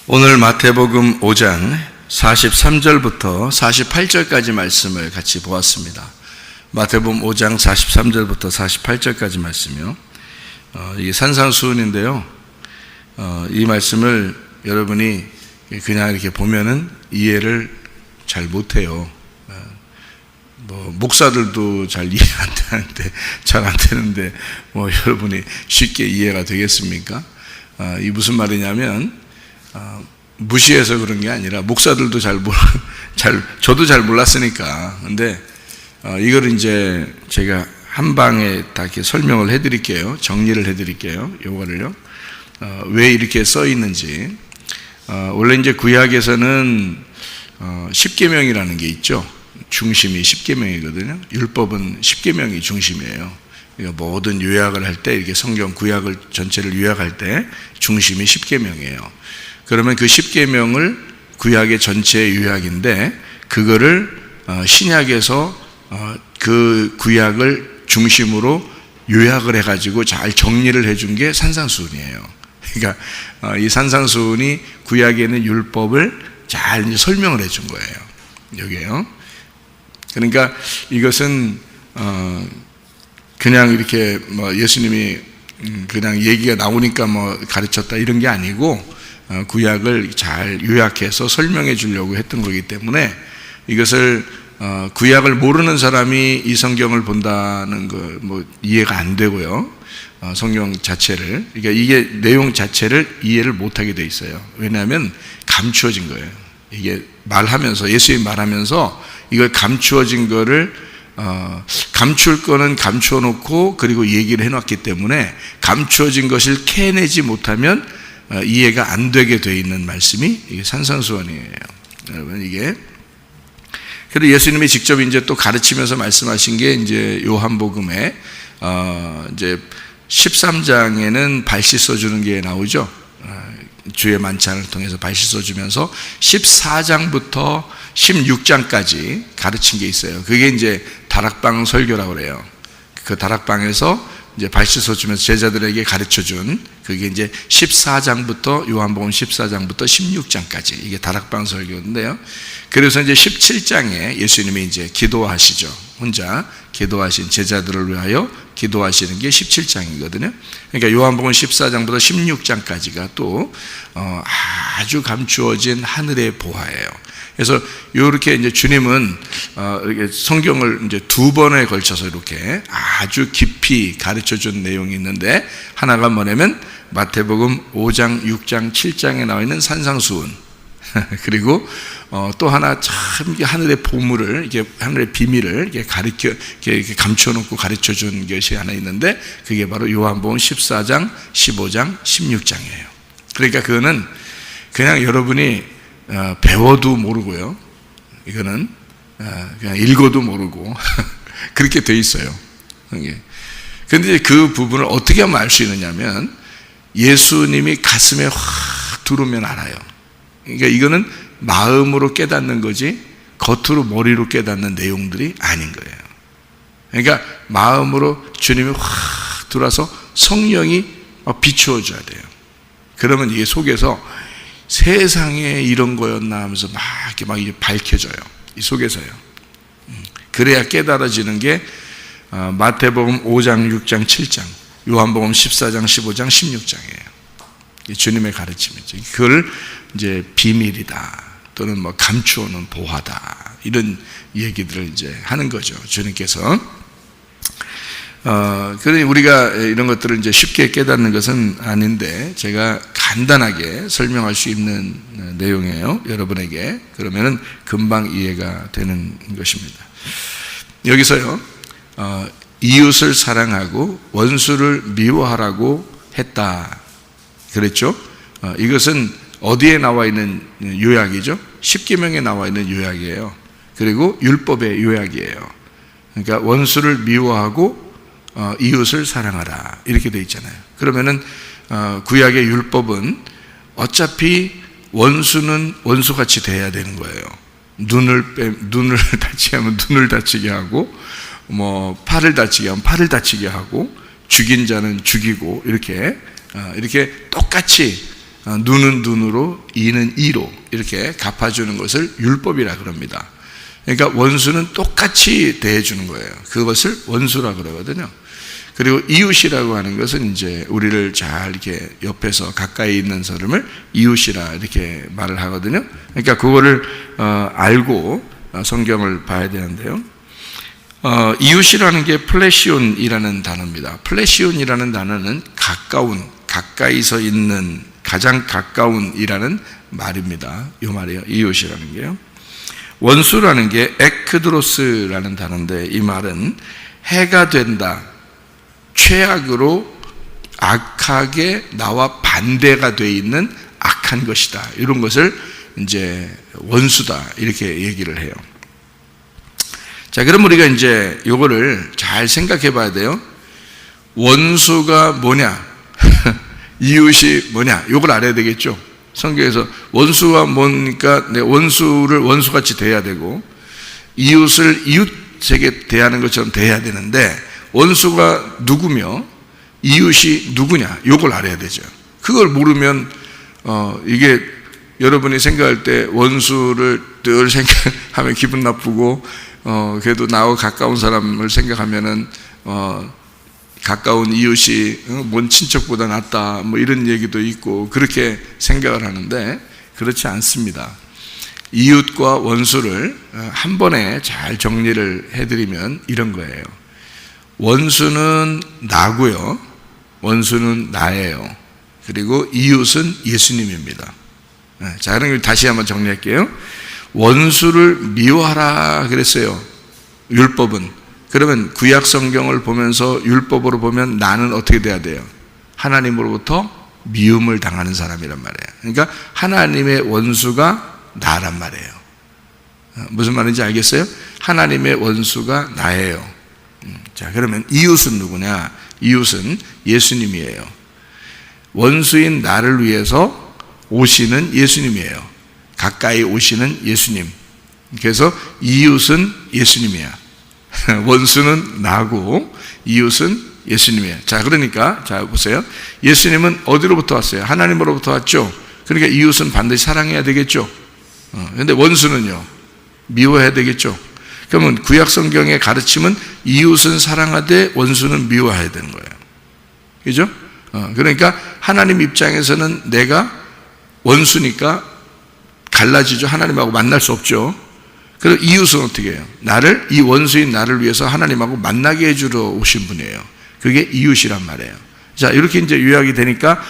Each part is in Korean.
오늘 마태복음 5장 43절부터 48절까지 말씀을 같이 보았습니다. 마태복음 5장 43절부터 48절까지 말씀이요. 이게 산상수훈인데요. 이 말씀을 여러분이 그냥 이렇게 보면은 이해를 잘 못해요. 목사들도 잘 이해 안 되는데, 잘 안 되는데, 여러분이 쉽게 이해가 되겠습니까? 이 무슨 말이냐면, 무시해서 그런 게 아니라, 목사들도 저도 잘 몰랐으니까. 근데, 이걸 이제 제가 한 방에 다 이렇게 설명을 해드릴게요. 정리를 해드릴게요. 요거를요. 왜 이렇게 써 있는지. 원래 이제 구약에서는, 십계명이라는 게 있죠. 중심이 십계명이거든요. 율법은 십계명이 중심이에요. 그러니까 모든 요약을 할 때, 이렇게 성경 구약을 전체를 요약할 때 중심이 십계명이에요. 그러면 그 십계명을 구약의 전체 요약인데, 그거를 신약에서 그 구약을 중심으로 요약을 해가지고 잘 정리를 해준 게 산상수훈이에요. 그러니까 이 산상수훈이 구약에 있는 율법을 잘 이제 설명을 해준 거예요. 여기에요. 그러니까 이것은 그냥 이렇게 예수님이 그냥 얘기가 나오니까 가르쳤다 이런 게 아니고, 구약을 잘 요약해서 설명해 주려고 했던 거기 때문에, 이것을 구약을 모르는 사람이 이 성경을 본다는 거 이해가 안 되고요. 성경 자체를, 그러니까 이게 내용 자체를 이해를 못하게 돼 있어요. 왜냐하면 감추어진 거예요. 이게 말하면서, 예수님이 말하면서 이걸 감추어진 거를 감출 거는 감추어 놓고 그리고 얘기를 해놨기 때문에, 감추어진 것을 캐내지 못하면 이해가 안 되게 돼 있는 말씀이 이게 산상수훈이에요. 여러분, 이게 그래도 예수님이 직접 이제 또 가르치면서 말씀하신 게, 이제 요한복음에 이제 13장에는 발 씻어주는 게 나오죠. 주의 만찬을 통해서 발 씻어주면서 14장부터 16장까지 가르친 게 있어요. 그게 이제 다락방 설교라고 그래요. 그 다락방에서 이제 발 씻어주면서 제자들에게 가르쳐준, 그게 이제 14장부터, 요한복음 14장부터 16장까지, 이게 다락방 설교인데요. 그래서 이제 17장에 예수님이 이제 기도하시죠. 혼자 기도하신, 제자들을 위하여 기도하시는 게 17장이거든요. 그러니까 요한복음 14장부터 16장까지가 또 아주 감추어진 하늘의 보화예요. 그래서 이렇게 이제 주님은 이렇게 성경을 이제 두 번에 걸쳐서 이렇게 아주 깊이 가르쳐 준 내용이 있는데, 하나가 뭐냐면 마태복음 5장, 6장, 7장에 나와 있는 산상수훈, 그리고 또 하나 참 하늘의 보물을, 이게 하늘의 비밀을 이렇게 감춰 놓고 가르쳐 준 것이 하나 있는데, 그게 바로 요한복음 14장, 15장, 16장이에요. 그러니까 그거는 그냥 여러분이 배워도 모르고요. 이거는 그냥 읽어도 모르고 그렇게 돼 있어요. 그런데 그 부분을 어떻게 하면 알 수 있느냐면, 예수님이 가슴에 확 들어오면 알아요. 그러니까 이거는 마음으로 깨닫는 거지 겉으로 머리로 깨닫는 내용들이 아닌 거예요. 그러니까 마음으로 주님이 확 들어와서 성령이 비추어줘야 돼요. 그러면 이게 속에서 세상에 이런 거였나 하면서 막 이게 밝혀져요. 이 속에서요. 그래야 깨달아지는 게 마태복음 5장, 6장, 7장, 요한복음 14장, 15장, 16장이에요. 주님의 가르침이죠. 그걸 이제 비밀이다, 또는 감추어놓은 보화다, 이런 얘기들을 이제 하는 거죠. 주님께서. 그러니 우리가 이런 것들을 이제 쉽게 깨닫는 것은 아닌데, 제가 간단하게 설명할 수 있는 내용이에요, 여러분에게. 그러면은 금방 이해가 되는 것입니다. 여기서요, 이웃을 사랑하고 원수를 미워하라고 했다 그랬죠. 이것은 어디에 나와 있는 요약이죠? 십계명에 나와 있는 요약이에요. 그리고 율법의 요약이에요. 그러니까 원수를 미워하고 이웃을 사랑하라, 이렇게 돼 있잖아요. 그러면은 구약의 율법은 어차피 원수는 원수같이 돼야 되는 거예요. 눈을 다치게 하면 눈을 다치게 하고, 팔을 다치게 하면 팔을 다치게 하고, 죽인 자는 죽이고, 이렇게 똑같이 눈은 눈으로 이는 이로 이렇게 갚아주는 것을 율법이라 그럽니다. 그러니까 원수는 똑같이 대해주는 거예요. 그것을 원수라 그러거든요. 그리고 이웃이라고 하는 것은 이제 우리를 잘 이렇게 옆에서 가까이 있는 사람을 이웃이라 이렇게 말을 하거든요. 그러니까 그거를 알고 성경을 봐야 되는데요. 이웃이라는 게 플래시온이라는 단어입니다. 플래시온이라는 단어는 가까운, 가까이서 있는, 가장 가까운이라는 말입니다. 이 말이에요. 이웃이라는 게요. 원수라는 게 에크드로스라는 단어인데 이 말은 해가 된다, 최악으로 악하게 나와 반대가 돼 있는 악한 것이다. 이런 것을 이제 원수다 이렇게 얘기를 해요. 자, 그럼 우리가 이제 요거를 잘 생각해 봐야 돼요. 원수가 뭐냐? 이웃이 뭐냐? 요걸 알아야 되겠죠. 성경에서 원수가 뭡니까? 내 원수를 원수같이 대해야 되고 이웃을 이웃에게 대하는 것처럼 대해야 되는데 원수가 누구며 이웃이 누구냐? 요걸 알아야 되죠. 그걸 모르면 이게 여러분이 생각할 때 원수를 늘 생각하면 기분 나쁘고 그래도 나하고 가까운 사람을 생각하면은 가까운 이웃이 뭔 친척보다 낫다 뭐 이런 얘기도 있고 그렇게 생각을 하는데 그렇지 않습니다. 이웃과 원수를 한 번에 잘 정리를 해드리면 이런 거예요. 원수는 나고요, 원수는 나예요. 그리고 이웃은 예수님입니다. 자, 그럼 다시 한번 정리할게요. 원수를 미워하라 그랬어요, 율법은. 그러면 구약 성경을 보면서 율법으로 보면 나는 어떻게 돼야 돼요? 하나님으로부터 미움을 당하는 사람이란 말이에요. 그러니까 하나님의 원수가 나란 말이에요. 무슨 말인지 알겠어요? 하나님의 원수가 나예요. 자, 그러면 이웃은 누구냐? 이웃은 예수님이에요. 원수인 나를 위해서 오시는 예수님이에요. 가까이 오시는 예수님. 그래서 이웃은 예수님이야. 원수는 나고 이웃은 예수님이에요. 자, 그러니까 자 보세요. 예수님은 어디로부터 왔어요? 하나님으로부터 왔죠. 그러니까 이웃은 반드시 사랑해야 되겠죠. 그런데 원수는요, 미워해야 되겠죠. 그러면 구약 성경의 가르침은 이웃은 사랑하되 원수는 미워해야 되는 거예요. 그죠? 그러니까 하나님 입장에서는 내가 원수니까 갈라지죠. 하나님하고 만날 수 없죠. 그리고 이웃은 어떻게 해요? 나를, 이 원수인 나를 위해서 하나님하고 만나게 해주러 오신 분이에요. 그게 이웃이란 말이에요. 자, 이렇게 이제 요약이 되니까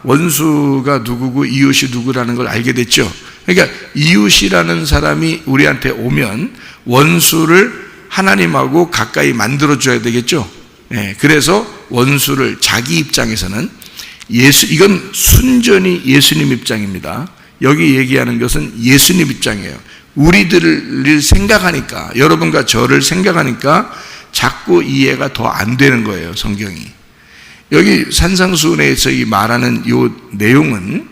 원수가 누구고 이웃이 누구라는 걸 알게 됐죠. 그러니까 이웃이라는 사람이 우리한테 오면 원수를 하나님하고 가까이 만들어줘야 되겠죠. 네, 그래서 원수를 자기 입장에서는 이건 순전히 예수님 입장입니다. 여기 얘기하는 것은 예수님 입장이에요. 우리들을 생각하니까, 여러분과 저를 생각하니까 자꾸 이해가 더 안 되는 거예요, 성경이. 여기 산상수훈에서 이 말하는 이 내용은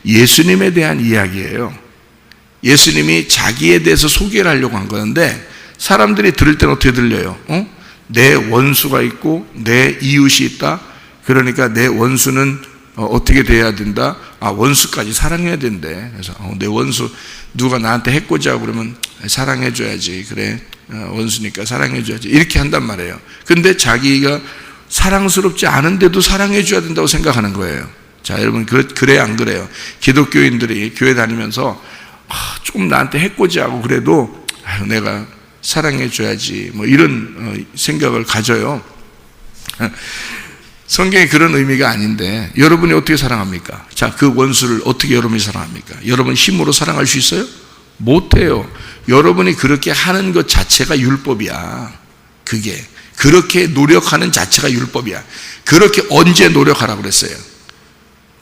예수님에 대한 이야기예요. 예수님이 자기에 대해서 소개를 하려고 한 건데 사람들이 들을 때는 어떻게 들려요? 내 원수가 있고 내 이웃이 있다. 그러니까 내 원수는 어떻게 돼야 된다? 원수까지 사랑해야 된대. 그래서 내 원수 누가 나한테 해코지하고 그러면 사랑해줘야지. 그래, 원수니까 사랑해줘야지. 이렇게 한단 말이에요. 근데 자기가 사랑스럽지 않은데도 사랑해줘야 된다고 생각하는 거예요. 자, 여러분, 그래요, 안 그래요? 기독교인들이 교회 다니면서 조금 나한테 해코지하고 그래도 내가 사랑해줘야지. 뭐 이런 생각을 가져요. 성경이 그런 의미가 아닌데 여러분이 어떻게 사랑합니까? 자, 그 원수를 어떻게 여러분이 사랑합니까? 여러분 힘으로 사랑할 수 있어요? 못해요. 여러분이 그렇게 하는 것 자체가 율법이야. 그게 그렇게 노력하는 자체가 율법이야. 그렇게 언제 노력하라고 그랬어요?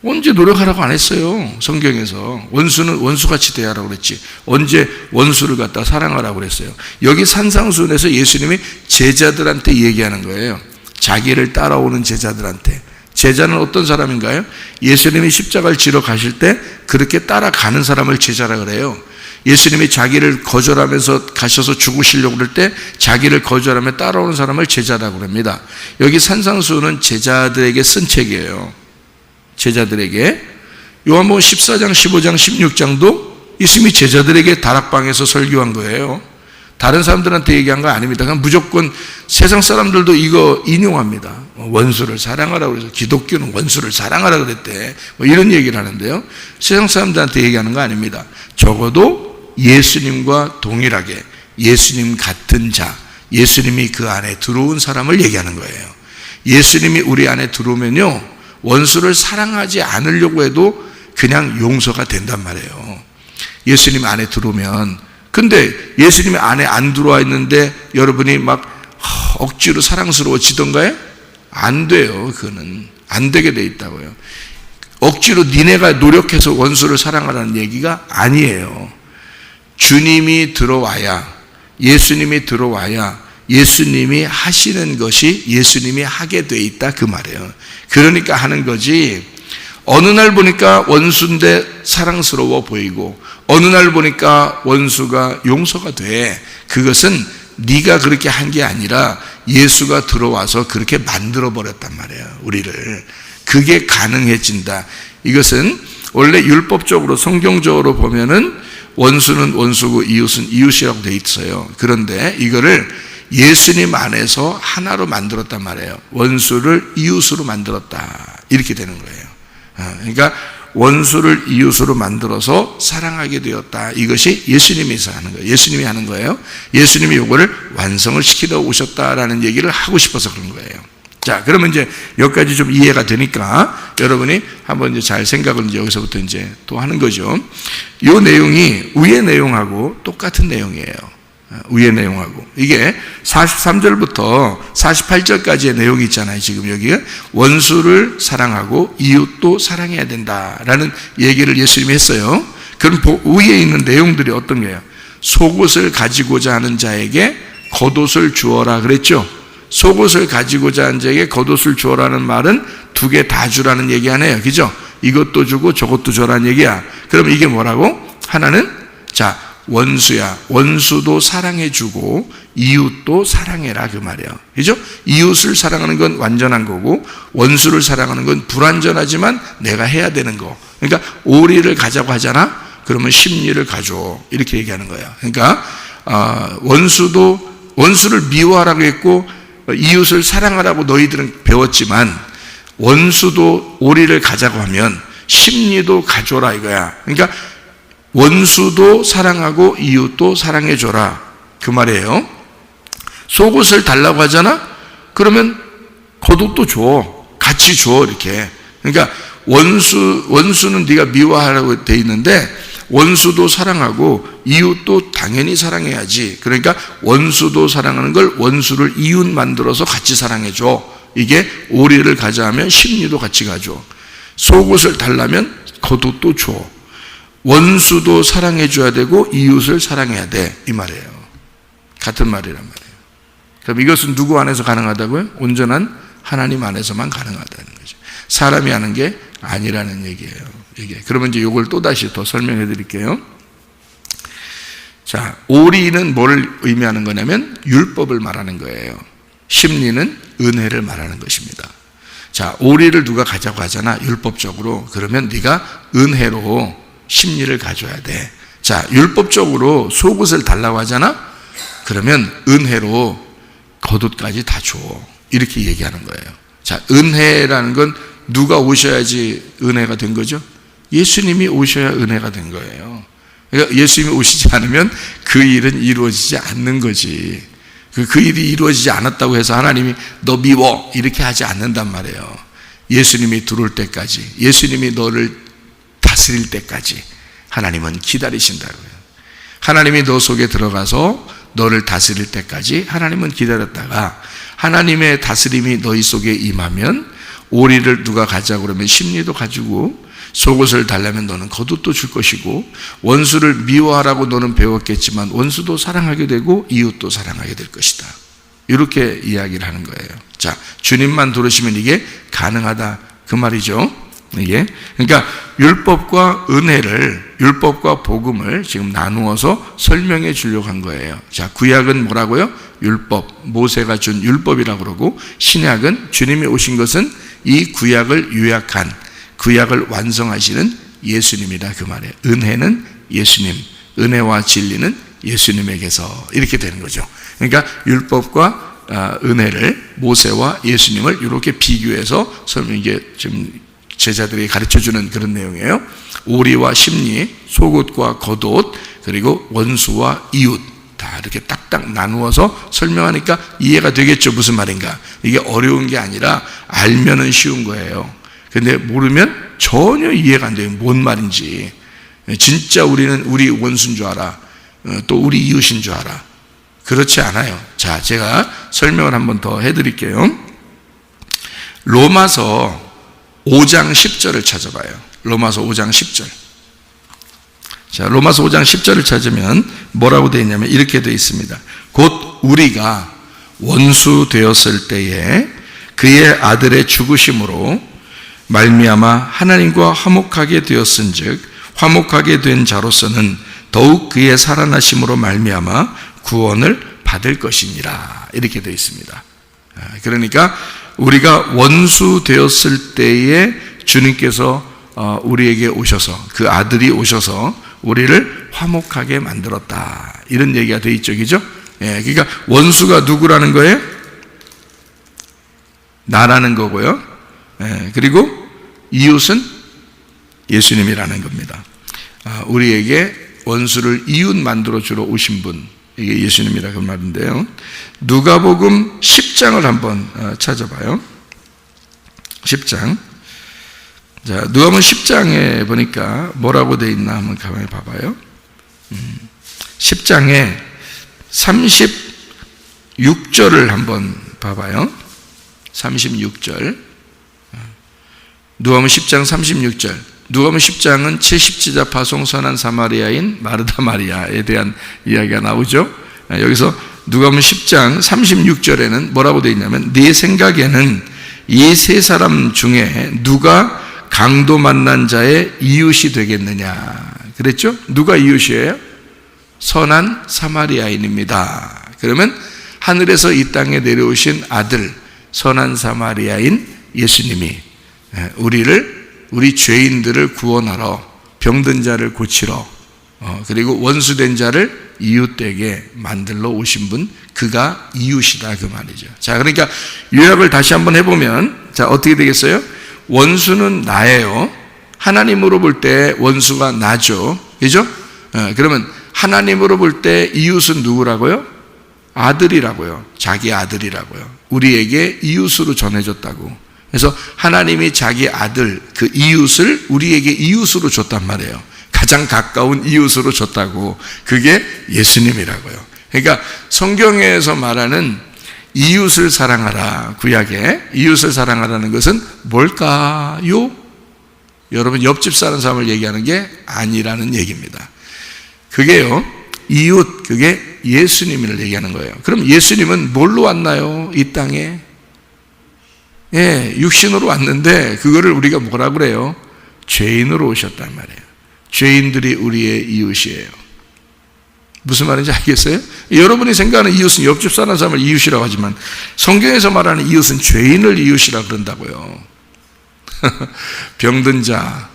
언제 노력하라고 안 했어요. 성경에서 원수는 원수같이 대하라고 그랬지. 언제 원수를 갖다 사랑하라고 그랬어요? 여기 산상수훈에서 예수님이 제자들한테 얘기하는 거예요. 자기를 따라오는 제자들한테. 제자는 어떤 사람인가요? 예수님이 십자가를 지러 가실 때 그렇게 따라가는 사람을 제자라 그래요. 예수님이 자기를 거절하면서 가셔서 죽으시려고 그럴 때 자기를 거절하며 따라오는 사람을 제자라고 합니다. 여기 산상수훈은 제자들에게 쓴 책이에요. 제자들에게. 요한복음 14장, 15장, 16장도 예수님이 제자들에게 다락방에서 설교한 거예요. 다른 사람들한테 얘기한 거 아닙니다. 그냥 무조건 세상 사람들도 이거 인용합니다. 원수를 사랑하라고 그래서 기독교는 원수를 사랑하라고 그랬대. 뭐 이런 얘기를 하는데요. 세상 사람들한테 얘기하는 거 아닙니다. 적어도 예수님과 동일하게 예수님 같은 자, 예수님이 그 안에 들어온 사람을 얘기하는 거예요. 예수님이 우리 안에 들어오면요, 원수를 사랑하지 않으려고 해도 그냥 용서가 된단 말이에요. 예수님 안에 들어오면. 근데 예수님이 안에 안 들어와 있는데 여러분이 막 억지로 사랑스러워지던가요? 안 돼요. 그거는 안 되게 돼 있다고요. 억지로 니네가 노력해서 원수를 사랑하라는 얘기가 아니에요. 주님이 들어와야, 예수님이 들어와야 예수님이 하시는 것이 예수님이 하게 돼 있다 그 말이에요. 그러니까 하는 거지, 어느 날 보니까 원수인데 사랑스러워 보이고 어느 날 보니까 원수가 용서가 돼. 그것은 네가 그렇게 한 게 아니라 예수가 들어와서 그렇게 만들어 버렸단 말이에요, 우리를. 그게 가능해진다. 이것은 원래 율법적으로 성경적으로 보면은 원수는 원수고 이웃은 이웃이라고 돼 있어요. 그런데 이거를 예수님 안에서 하나로 만들었단 말이에요. 원수를 이웃으로 만들었다, 이렇게 되는 거예요. 그러니까 원수를 이웃으로 만들어서 사랑하게 되었다. 이것이 예수님이서 하는 거예요. 예수님이 하는 거예요. 예수님이 이거를 완성을 시키러 오셨다라는 얘기를 하고 싶어서 그런 거예요. 자, 그러면 이제 여기까지 좀 이해가 되니까 여러분이 한번 이제 잘 생각을 이제 여기서부터 이제 또 하는 거죠. 이 내용이 위의 내용하고 똑같은 내용이에요. 위의 내용하고. 이게 43절부터 48절까지의 내용이 있잖아요. 지금 여기에 원수를 사랑하고 이웃도 사랑해야 된다라는 얘기를 예수님이 했어요. 그럼 위에 있는 내용들이 어떤 거예요? 속옷을 가지고자 하는 자에게 겉옷을 주어라 그랬죠. 속옷을 가지고자 하는 자에게 겉옷을 주어라는 말은 두 개 다 주라는 얘기 아니에요. 그죠? 이것도 주고 저것도 줘라는 얘기야. 그럼 이게 뭐라고? 하나는, 자, 원수야. 원수도 사랑해주고 이웃도 사랑해라 그 말이에요. 그죠? 이웃을 사랑하는 건 완전한 거고 원수를 사랑하는 건 불완전하지만 내가 해야 되는 거. 그러니까 오리를 가자고 하잖아. 그러면 십리를 가져. 이렇게 얘기하는 거예요. 그러니까 원수를 미워하라고 했고 이웃을 사랑하라고 너희들은 배웠지만 원수도 오리를 가자고 하면 십리도 가져라 이거야. 그러니까 원수도 사랑하고 이웃도 사랑해줘라 그 말이에요. 속옷을 달라고 하잖아? 그러면 겉옷도 줘. 같이 줘 이렇게. 그러니까 원수는 네가 미워하라고 돼 있는데 원수도 사랑하고 이웃도 당연히 사랑해야지. 그러니까 원수도 사랑하는 걸 원수를 이웃 만들어서 같이 사랑해줘. 이게 오리를 가자 하면 십리도 같이 가줘. 속옷을 달라면 겉옷도 줘. 원수도 사랑해줘야 되고 이웃을 사랑해야 돼 이 말이에요. 같은 말이란 말이에요. 그럼 이것은 누구 안에서 가능하다고요? 온전한 하나님 안에서만 가능하다는 거죠. 사람이 하는 게 아니라는 얘기예요. 이게. 그러면 이제 이걸 또다시 더 설명해 드릴게요. 자, 오리는 뭘 의미하는 거냐면 율법을 말하는 거예요. 십리는 은혜를 말하는 것입니다. 자, 오리를 누가 가자고 하잖아, 율법적으로. 그러면 네가 은혜로 십리를 가져야 돼. 자, 율법적으로 속옷을 달라고 하잖아? 그러면 은혜로 겉옷까지 다 줘. 이렇게 얘기하는 거예요. 자, 은혜라는 건 누가 오셔야지 은혜가 된 거죠? 예수님이 오셔야 은혜가 된 거예요. 그러니까 예수님이 오시지 않으면 그 일은 이루어지지 않는 거지. 그 일이 이루어지지 않았다고 해서 하나님이 너 미워 이렇게 하지 않는단 말이에요. 예수님이 들어올 때까지, 예수님이 너를 다스릴 때까지 하나님은 기다리신다고요. 하나님이 너 속에 들어가서 너를 다스릴 때까지 하나님은 기다렸다가 하나님의 다스림이 너희 속에 임하면 오리를 누가 가자고 그러면 십리도 가지고 속옷을 달라면 너는 겉옷도 줄 것이고 원수를 미워하라고 너는 배웠겠지만 원수도 사랑하게 되고 이웃도 사랑하게 될 것이다. 이렇게 이야기를 하는 거예요. 자, 주님만 들으시면 이게 가능하다 그 말이죠. 이게 그러니까 율법과 은혜를, 율법과 복음을 지금 나누어서 설명해 주려고 한 거예요. 자, 구약은 뭐라고요? 율법, 모세가 준 율법이라고 그러고 신약은 주님이 오신 것은 이 구약을 요약한, 구약을 완성하시는 예수님이다 그 말이에요. 은혜는 예수님, 은혜와 진리는 예수님에게서 이렇게 되는 거죠. 그러니까 율법과 은혜를, 모세와 예수님을 이렇게 비교해서 이게 지금 제자들이 가르쳐주는 그런 내용이에요. 오리와 심리, 속옷과 겉옷, 그리고 원수와 이웃 다 이렇게 딱딱 나누어서 설명하니까 이해가 되겠죠. 무슨 말인가. 이게 어려운 게 아니라 알면은 쉬운 거예요. 근데 모르면 전혀 이해가 안 돼요. 뭔 말인지. 진짜 우리는 우리 원수인 줄 알아. 또 우리 이웃인 줄 알아. 그렇지 않아요. 자, 제가 설명을 한번 더 해드릴게요. 로마서 5장 10절을 찾아봐요. 로마서 5장 10절. 자, 로마서 5장 10절을 찾으면 뭐라고 되어 있냐면 이렇게 되어 있습니다. 곧 우리가 원수 되었을 때에 그의 아들의 죽으심으로 말미암아 하나님과 화목하게 되었은즉 화목하게 된 자로서는 더욱 그의 살아나심으로 말미암아 구원을 받을 것이니라. 이렇게 되어 있습니다. 그러니까 우리가 원수 되었을 때에 주님께서 우리에게 오셔서, 그 아들이 오셔서 우리를 화목하게 만들었다. 이런 얘기가 되어 있죠. 그죠? 예, 그러니까 원수가 누구라는 거예요? 나라는 거고요. 예, 그리고 이웃은 예수님이라는 겁니다. 우리에게 원수를 이웃 만들어 주러 오신 분, 이게 예수님이라 그 말인데요. 누가복음 10장을 한번 찾아봐요. 10장. 자, 누가복음 10장에 보니까 뭐라고 되어 있나 한번 가만히 봐봐요. 10장에 36절을 한번 봐봐요. 36절. 누가복음 10장 36절. 누가복음 10장은 70지자 파송 선한 사마리아인 마르다 마리아에 대한 이야기가 나오죠. 여기서 누가복음 10장 36절에는 뭐라고 되어 있냐면 네 생각에는 이 세 사람 중에 누가 강도 만난 자의 이웃이 되겠느냐 그랬죠? 누가 이웃이에요? 선한 사마리아인입니다. 그러면 하늘에서 이 땅에 내려오신 아들 선한 사마리아인 예수님이 우리 죄인들을 구원하러, 병든 자를 고치러, 그리고 원수된 자를 이웃되게 만들러 오신 분, 그가 이웃이다 그 말이죠. 자, 그러니까 요약을 다시 한번 해보면, 자, 어떻게 되겠어요? 원수는 나예요. 하나님으로 볼 때 원수가 나죠. 그죠? 그러면 하나님으로 볼 때 이웃은 누구라고요? 아들이라고요. 자기 아들이라고요. 우리에게 이웃으로 전해줬다고. 그래서 하나님이 자기 아들, 그 이웃을 우리에게 이웃으로 줬단 말이에요. 가장 가까운 이웃으로 줬다고. 그게 예수님이라고요. 그러니까 성경에서 말하는 이웃을 사랑하라, 구약에 이웃을 사랑하라는 것은 뭘까요? 여러분, 옆집 사는 사람을 얘기하는 게 아니라는 얘기입니다. 그게요, 이웃, 그게 예수님을 얘기하는 거예요. 그럼 예수님은 뭘로 왔나요? 이 땅에? 예, 육신으로 왔는데 그거를 우리가 뭐라 그래요? 죄인으로 오셨단 말이에요. 죄인들이 우리의 이웃이에요. 무슨 말인지 알겠어요? 여러분이 생각하는 이웃은 옆집 사는 사람을 이웃이라고 하지만 성경에서 말하는 이웃은 죄인을 이웃이라 그런다고요. 병든 자,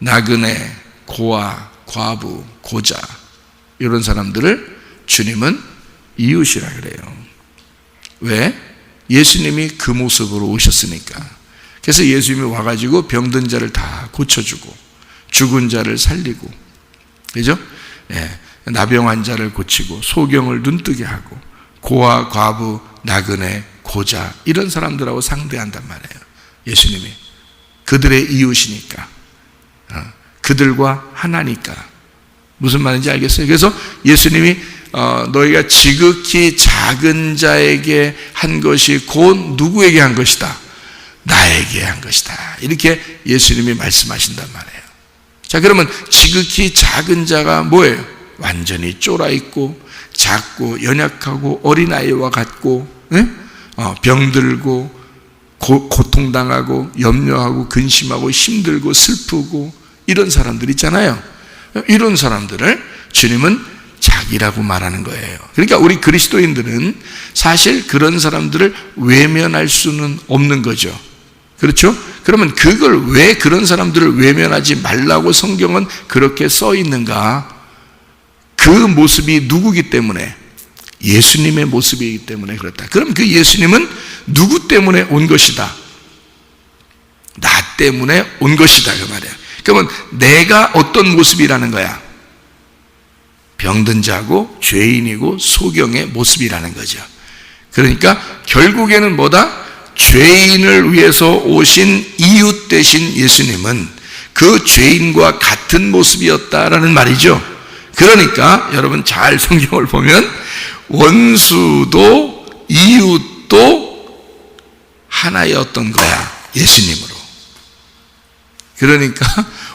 나그네, 고아, 과부, 고자 이런 사람들을 주님은 이웃이라 그래요. 왜? 예수님이 그 모습으로 오셨으니까. 그래서 예수님이 와가지고 병든 자를 다 고쳐주고 죽은 자를 살리고, 그죠? 예, 나병 환자를 고치고 소경을 눈뜨게 하고 고아, 과부, 나그네, 고자 이런 사람들하고 상대한단 말이에요. 예수님이 그들의 이웃이니까, 그들과 하나니까. 무슨 말인지 알겠어요? 그래서 예수님이 너희가 지극히 작은 자에게 한 것이 곧 누구에게 한 것이다? 나에게 한 것이다. 이렇게 예수님이 말씀하신단 말이에요. 자, 그러면 지극히 작은 자가 뭐예요? 완전히 쫄아있고 작고 연약하고 어린아이와 같고, 병들고 고통당하고 염려하고 근심하고 힘들고 슬프고 이런 사람들 있잖아요. 이런 사람들을 주님은 자기라고 말하는 거예요. 그러니까 우리 그리스도인들은 사실 그런 사람들을 외면할 수는 없는 거죠. 그렇죠? 그러면 그걸 왜 그런 사람들을 외면하지 말라고 성경은 그렇게 써 있는가? 그 모습이 누구기 때문에? 예수님의 모습이기 때문에 그렇다. 그럼 그 예수님은 누구 때문에 온 것이다? 나 때문에 온 것이다 그 말이야. 그러면 내가 어떤 모습이라는 거야? 병든 자고 죄인이고 소경의 모습이라는 거죠. 그러니까 결국에는 뭐다? 죄인을 위해서 오신 이웃 되신 예수님은 그 죄인과 같은 모습이었다라는 말이죠. 그러니까 여러분 잘 성경을 보면 원수도 이웃도 하나였던 거야, 예수님으로. 그러니까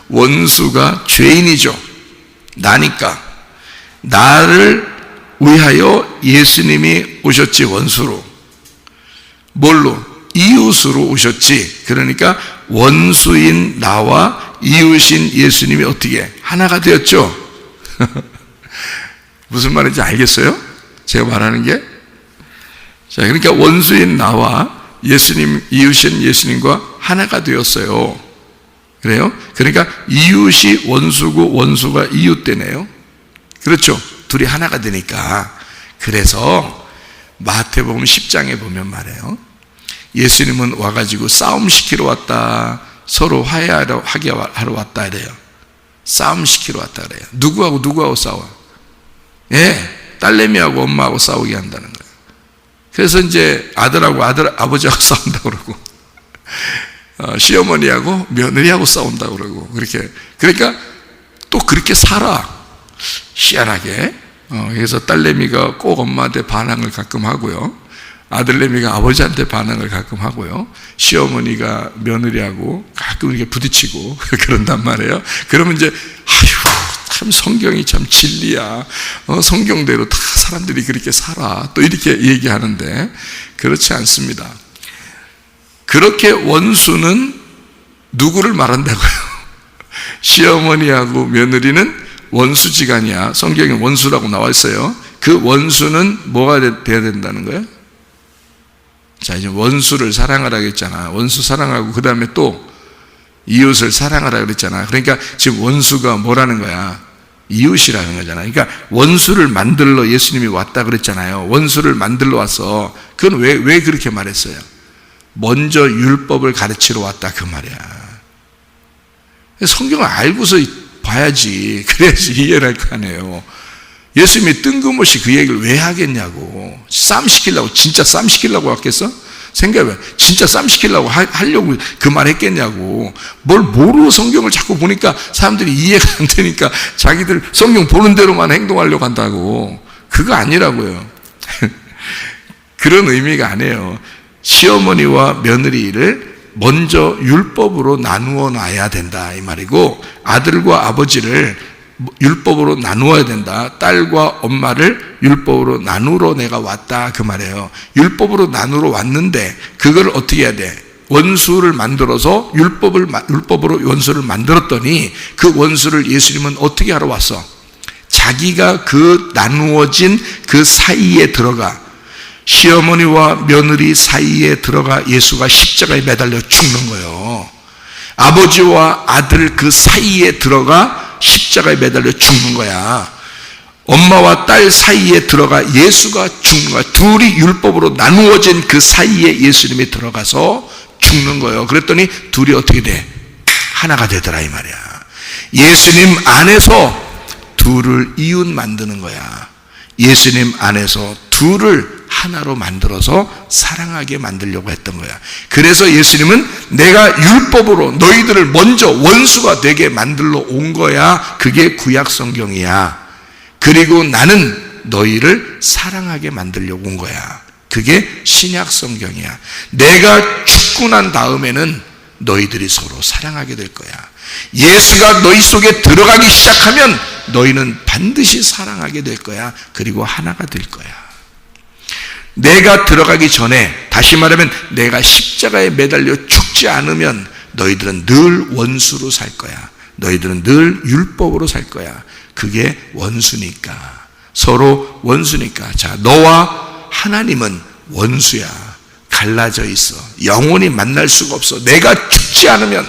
원수가 죄인이죠. 나니까 나를 위하여 예수님이 오셨지, 원수로. 뭘로? 이웃으로 오셨지. 그러니까 원수인 나와 이웃인 예수님이 어떻게 하나가 되었죠? 무슨 말인지 알겠어요? 제가 말하는 게? 자, 그러니까 원수인 나와 예수님, 이웃인 예수님과 하나가 되었어요. 그래요? 그러니까 이웃이 원수고 원수가 이웃 되네요. 그렇죠? 둘이 하나가 되니까. 그래서 마태복음 10장에 보면 말이에요, 예수님은 와가지고 싸움시키러 왔다, 서로 화해하러 왔다 이래요. 싸움시키러 왔다 그래요. 누구하고 싸워? 예, 딸내미하고 엄마하고 싸우게 한다는 거예요. 그래서 이제 아들하고 아버지하고 싸운다고 그러고, 시어머니하고 며느리하고 싸운다고 그러고, 그러니까 또 그렇게 살아. 희한하게. 그래서 딸내미가 꼭 엄마한테 반항을 가끔 하고요, 아들내미가 아버지한테 반항을 가끔 하고요, 시어머니가 며느리하고 가끔 이렇게 부딪히고 그런단 말이에요. 그러면 이제 참 성경이 참 진리야, 성경대로 다 사람들이 그렇게 살아, 또 이렇게 얘기하는데 그렇지 않습니다. 그렇게 원수는 누구를 말한다고요? 시어머니하고 며느리는 원수지간이야. 성경에 원수라고 나와 있어요. 그 원수는 뭐가 돼야 된다는 거예요? 자, 이제 원수를 사랑하라 그랬잖아. 원수 사랑하고 그 다음에 또 이웃을 사랑하라 그랬잖아. 그러니까 지금 원수가 뭐라는 거야? 이웃이라는 거잖아. 그러니까 원수를 만들러 예수님이 왔다 그랬잖아요. 원수를 만들러 왔어. 그건 왜 그렇게 말했어요? 먼저 율법을 가르치러 왔다 그 말이야. 성경을 알고서 봐야지. 그래야지 이해를 할 거 아니에요. 예수님이 뜬금없이 그 얘기를 왜 하겠냐고. 진짜 쌈 시키려고 왔겠어? 생각해봐. 진짜 쌈 시키려고 하려고 그 말 했겠냐고. 뭘 모르고 성경을 자꾸 보니까 사람들이 이해가 안 되니까 자기들 성경 보는 대로만 행동하려고 한다고. 그거 아니라고요. 그런 의미가 아니에요. 시어머니와 며느리를 먼저 율법으로 나누어 놔야 된다 이 말이고, 아들과 아버지를 율법으로 나누어야 된다. 딸과 엄마를 율법으로 나누러 내가 왔다 그 말이에요. 율법으로 나누러 왔는데 그걸 어떻게 해야 돼? 원수를 만들어서 율법으로 원수를 만들었더니 그 원수를 예수님은 어떻게 하러 왔어? 자기가 그 나누어진 그 사이에 들어가, 시어머니와 며느리 사이에 들어가 예수가 십자가에 매달려 죽는 거예요. 아버지와 아들 그 사이에 들어가 십자가에 매달려 죽는 거야. 엄마와 딸 사이에 들어가 예수가 죽는 거야. 둘이 율법으로 나누어진 그 사이에 예수님이 들어가서 죽는 거예요. 그랬더니 둘이 어떻게 돼? 하나가 되더라 이 말이야. 예수님 안에서 둘을 이웃 만드는 거야. 예수님 안에서 둘을 하나로 만들어서 사랑하게 만들려고 했던 거야. 그래서 예수님은 내가 율법으로 너희들을 먼저 원수가 되게 만들러 온 거야. 그게 구약 성경이야. 그리고 나는 너희를 사랑하게 만들려고 온 거야. 그게 신약 성경이야. 내가 죽고 난 다음에는 너희들이 서로 사랑하게 될 거야. 예수가 너희 속에 들어가기 시작하면 너희는 반드시 사랑하게 될 거야. 그리고 하나가 될 거야. 내가 들어가기 전에, 다시 말하면 내가 십자가에 매달려 죽지 않으면 너희들은 늘 원수로 살 거야. 너희들은 늘 율법으로 살 거야. 그게 원수니까. 서로 원수니까. 자, 너와 하나님은 원수야. 갈라져 있어. 영원히 만날 수가 없어. 내가 죽지 않으면,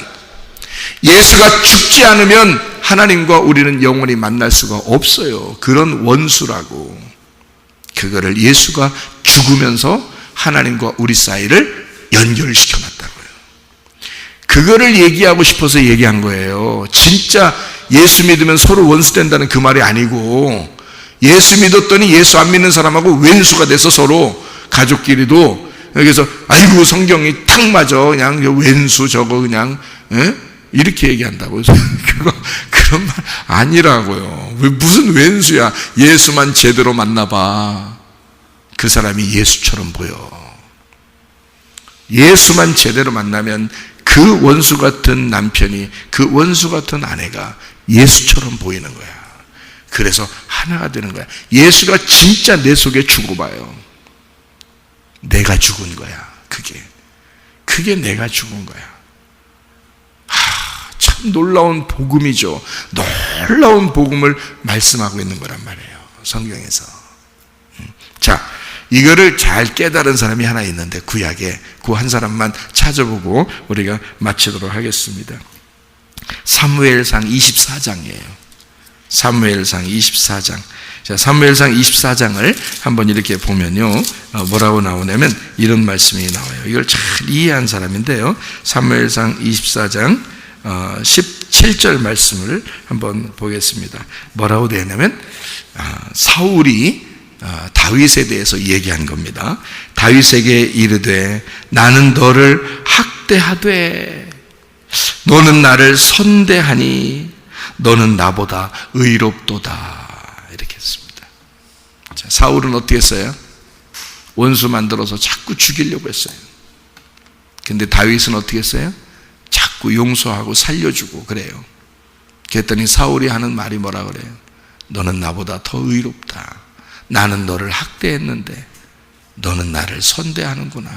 예수가 죽지 않으면 하나님과 우리는 영원히 만날 수가 없어요. 그런 원수라고. 그거를 예수가 죽으면서 하나님과 우리 사이를 연결시켜 놨다고요. 그거를 얘기하고 싶어서 얘기한 거예요. 진짜 예수 믿으면 서로 원수 된다는 그 말이 아니고, 예수 믿었더니 예수 안 믿는 사람하고 왼수가 돼서 서로 가족끼리도 여기서 아이고 성경이 탁 맞아, 그냥 왼수 저거 그냥 이렇게 얘기한다고. 그런 말 아니라고요. 왜 무슨 왼수야? 예수만 제대로 만나봐. 그 사람이 예수처럼 보여. 예수만 제대로 만나면 그 원수 같은 남편이, 그 원수 같은 아내가 예수처럼 보이는 거야. 그래서 하나가 되는 거야. 예수가 진짜 내 속에 죽어봐요. 내가 죽은 거야. 그게 내가 죽은 거야. 참 놀라운 복음이죠. 놀라운 복음을 말씀하고 있는 거란 말이에요, 성경에서. 자, 이거를 잘 깨달은 사람이 하나 있는데, 구약에 그 한 사람만 찾아보고 우리가 마치도록 하겠습니다. 사무엘상 24장이에요. 사무엘상 24장. 자, 사무엘상 24장을 한번 이렇게 보면요, 뭐라고 나오냐면 이런 말씀이 나와요. 이걸 잘 이해한 사람인데요, 사무엘상 24장 17절 말씀을 한번 보겠습니다. 뭐라고 되냐면 사울이 다윗에 대해서 얘기한 겁니다. 다윗에게 이르되 나는 너를 학대하되 너는 나를 선대하니 너는 나보다 의롭도다, 이렇게 했습니다. 자, 사울은 어떻게 했어요? 원수 만들어서 자꾸 죽이려고 했어요. 근데 다윗은 어떻게 했어요? 자꾸 용서하고 살려주고 그래요. 그랬더니 사울이 하는 말이 뭐라 그래요? 너는 나보다 더 의롭다. 나는 너를 학대했는데 너는 나를 선대하는구나.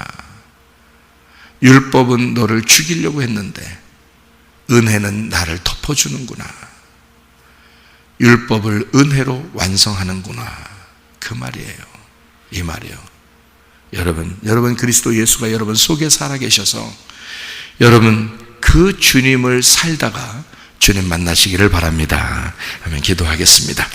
율법은 너를 죽이려고 했는데 은혜는 나를 덮어주는구나. 율법을 은혜로 완성하는구나. 그 말이에요. 이 말이에요. 여러분 그리스도 예수가 여러분 속에 살아계셔서 여러분 그 주님을 살다가 주님 만나시기를 바랍니다. 하면 기도하겠습니다.